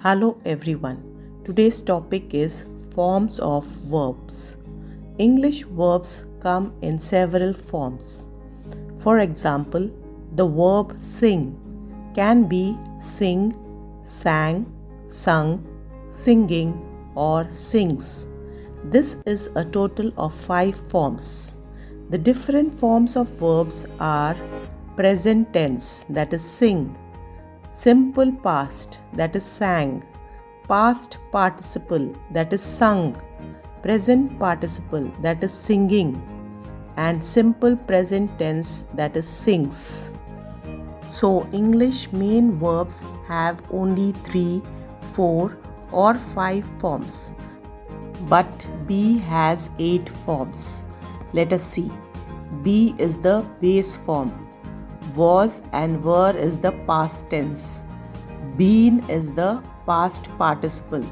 Hello everyone. Today's topic is forms of verbs. English verbs come in several forms. For example, the verb sing can be sing, sang, sung, singing, or sings. This is a total of 5 forms. The different forms of verbs are present tense, that is sing, simple past, that is sang, past participle, that is sung, present participle, that is singing, and simple present tense, that is sings. So, English main verbs have only 3, 4, or 5 forms, but be has 8 forms. Let us see. Be is the base form. Was and were is the past tense. Been is the past participle.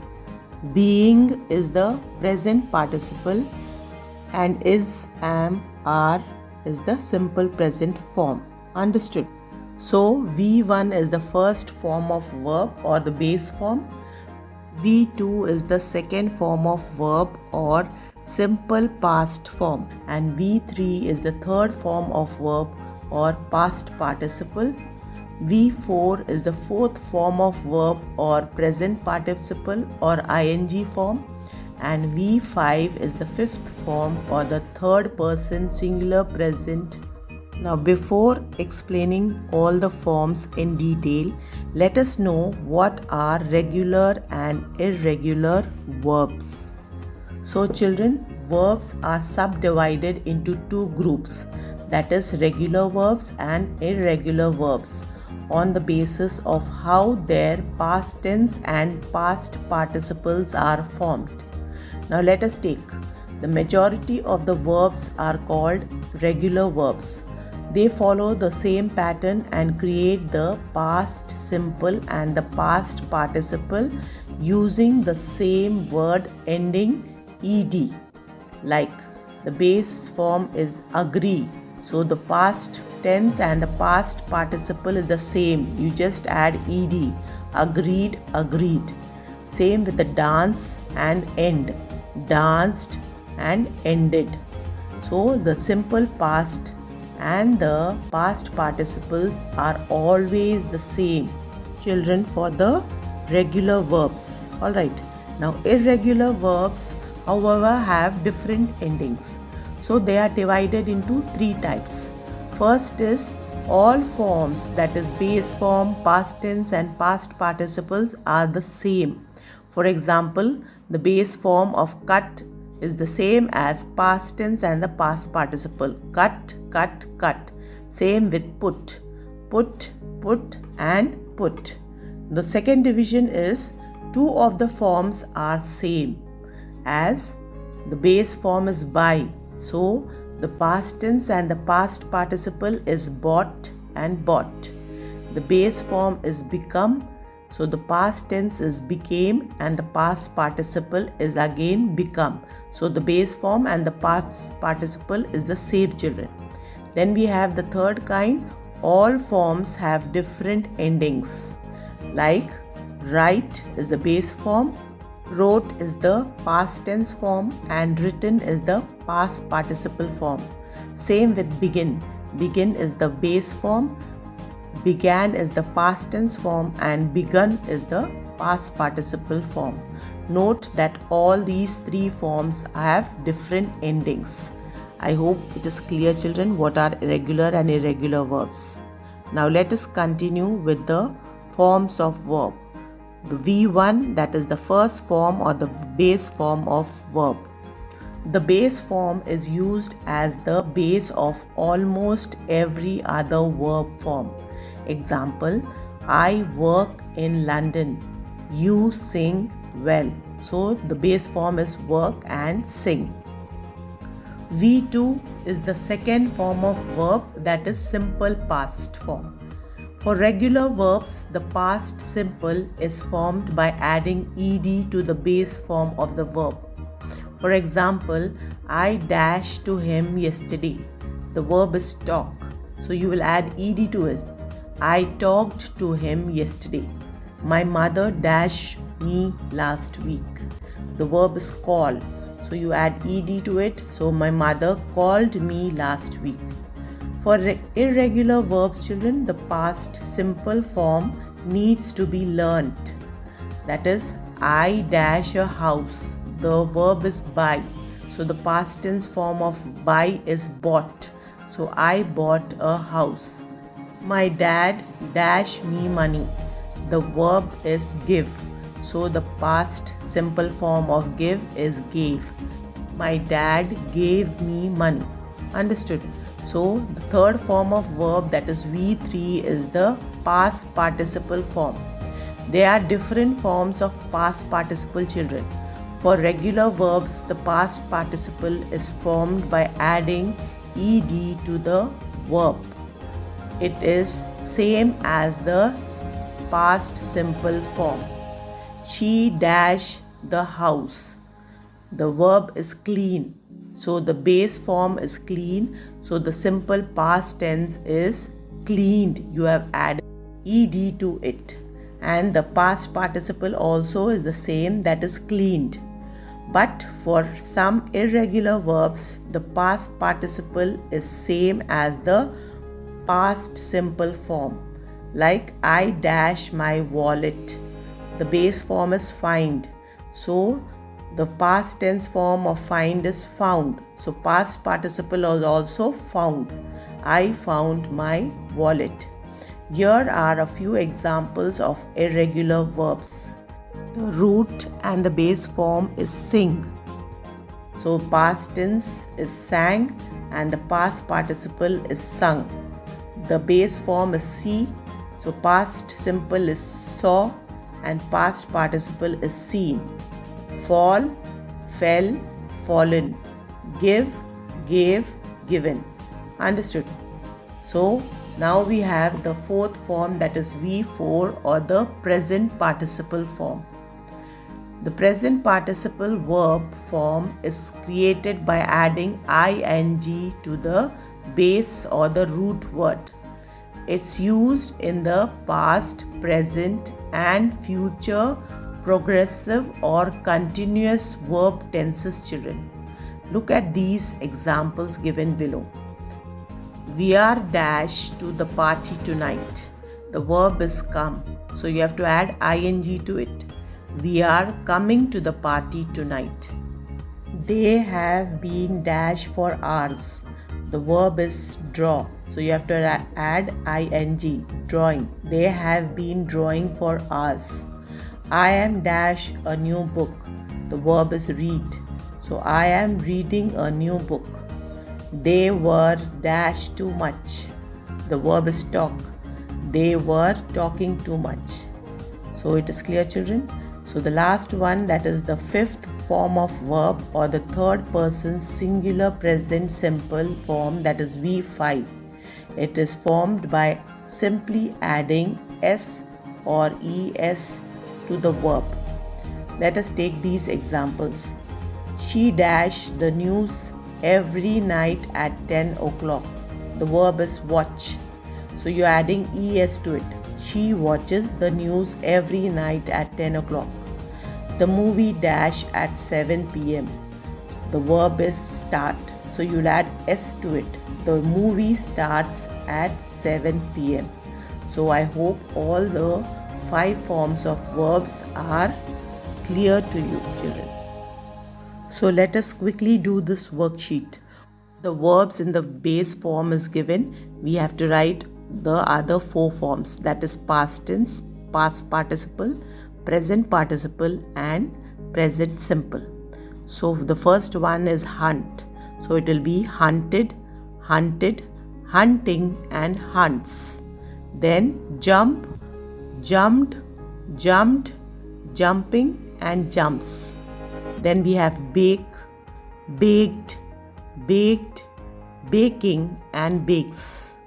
Being is the present participle. And is, am, are is the simple present form. Understood? So, V1 is the first form of verb or the base form. V2 is the second form of verb or simple past form. And V3 is the third form of verb or past participle. V4 is the fourth form of verb or present participle or ing form. And V5 is the fifth form or the third person singular present. Now, before explaining all the forms in detail, let us know what are regular and irregular verbs. So, children, verbs are subdivided into two groups, that is regular verbs and irregular verbs, on the basis of how their past tense and past participles are formed. Now let us take. The majority of the verbs are called regular verbs. They follow the same pattern and create the past simple and the past participle using the same word ending ed. Like the base form is agree. So the past tense and the past participle is the same. You just add ed. Agreed, agreed. Same with the dance and end. Danced and ended. So the simple past and the past participles are always the same, children, for the regular verbs. Alright. Now irregular verbs, however, have different endings. So they are divided into 3 types. First is all forms, that is base form, past tense and past participles are the same. For example, the base form of cut is the same as past tense and the past participle. Cut, cut, cut. Same with put. Put, put and put. The second division is 2 of the forms are same, as the base form is buy. So, the past tense and the past participle is bought and bought. The base form is become. So, the past tense is became and the past participle is again become. So, the base form and the past participle is the same, children. Then we have the third kind. All forms have different endings. Like write is the base form. Wrote is the past tense form and written is the past participle form. Same with begin. Begin is the base form, began is the past tense form and begun is the past participle form. Note that all these 3 forms have different endings. I hope it is clear, children, what are regular and irregular verbs. Now let us continue with the forms of verb. The V1, that is the first form or the base form of verb. The base form is used as the base of almost every other verb form. Example, I work in London. You sing well. So the base form is work and sing. V2 is the second form of verb, that is simple past form. For regular verbs, the past simple is formed by adding ed to the base form of the verb. For example, I dashed to him yesterday. The verb is talk. So you will add ed to it. I talked to him yesterday. My mother dashed me last week. The verb is call. So you add ed to it. So my mother called me last week. For irregular verbs, children, the past simple form needs to be learnt. That is, I dash a house. The verb is buy. So the past tense form of buy is bought. So I bought a house. My dad dash me money. The verb is give. So the past simple form of give is gave. My dad gave me money. Understood? So the third form of verb, that is V3, is the past participle form. There are different forms of past participle, children. For regular verbs, the past participle is formed by adding ed to the verb. It is same as the past simple form. She dash the house. The verb is clean. So the base form is clean. So the simple past tense is cleaned. You have added ed to it. And the past participle also is the same, that is cleaned. But for some irregular verbs, the past participle is same as the past simple form. Like I dash my wallet. The base form is find. So the past tense form of find is found. So past participle is also found. I found my wallet. Here are a few examples of irregular verbs. The root and the base form is sing. So past tense is sang and the past participle is sung. The base form is see. So past simple is saw and past participle is seen. Fall, fell, fallen. Give, gave, given. Understood? So now we have the fourth form, that is V4, or the present participle form. The present participle verb form is created by adding ing to the base or the root word. It's used in the past, present and future progressive or continuous verb tenses, children. Look at these examples given below. We are dash to the party tonight. The verb is come. So you have to add ing to it. We are coming to the party tonight. They have been dash for hours. The verb is draw. So you have to add ing, drawing. They have been drawing for hours. I am dash a new book. The verb is read. So I am reading a new book. They were dash too much. The verb is talk. They were talking too much. So it is clear, children? So the last one, that is the fifth form of verb or the third person singular present simple form, that is V5. It is formed by simply adding s or es to the verb. Let us take these examples. She dash the news every night at 10 o'clock. The verb is watch. So you're adding es to it. She watches the news every night at 10 o'clock. The movie dash at 7 p.m. The verb is start. So you'll add s to it. The movie starts at 7 p.m. So I hope all the 5 forms of verbs are clear to you, children. So let us quickly do this worksheet. The verbs in the base form is given. We have to write the other 4 forms, that is past tense, past participle, present participle and present simple. So the first one is hunt. So it will be hunted, hunted, hunting and hunts. Then jump, jumped, jumped, jumping and jumps. Then we have bake, baked, baked, baking and bakes.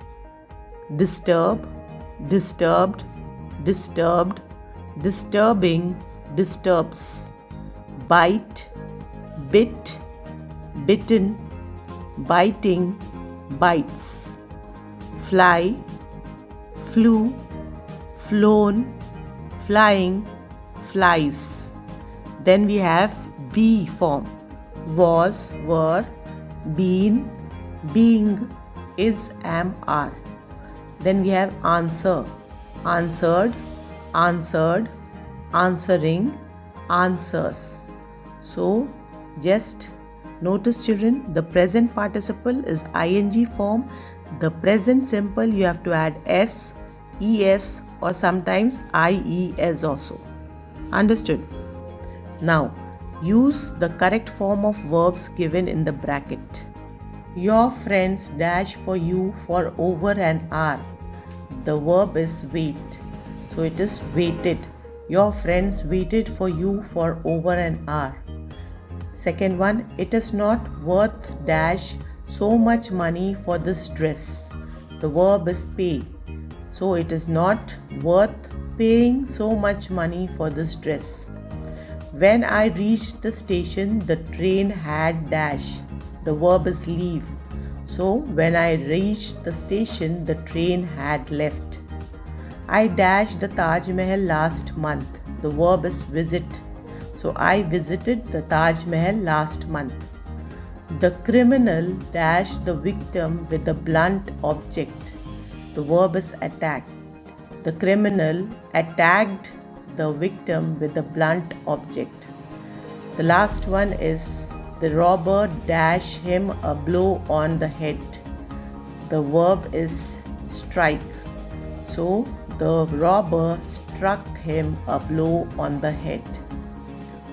Disturb, disturbed, disturbed, disturbing, disturbs. Bite, bit, bitten, biting, bites. Fly, flew, flown, flying, flies. Then we have be form. Was, were, been, being, is, am, are. Then we have answer. Answered, answered, answering, answers. So just notice, children, the present participle is ing form. The present simple you have to add s, es, or sometimes ies also. Understood? Now use the correct form of verbs given in the bracket. Your friends dash for you for over an hour. The verb is wait. So it is waited. Your friends waited for you for over an hour. Second one, it is not worth dash so much money for this dress. The verb is pay. So it is not worth paying so much money for this dress. When I reached the station, the train had dash. The verb is leave. So when I reached the station, the train had left. I dashed the Taj Mahal last month. The verb is visit. So I visited the Taj Mahal last month. The criminal dashed the victim with a blunt object. The verb is attack. The criminal attacked the victim with a blunt object. The last one is the robber dashed him a blow on the head. The verb is strike. So the robber struck him a blow on the head.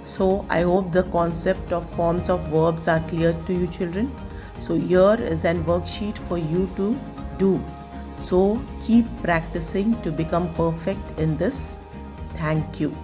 So I hope the concept of forms of verbs are clear to you, children. So here is an worksheet for you to do. So keep practicing to become perfect in this. Thank you.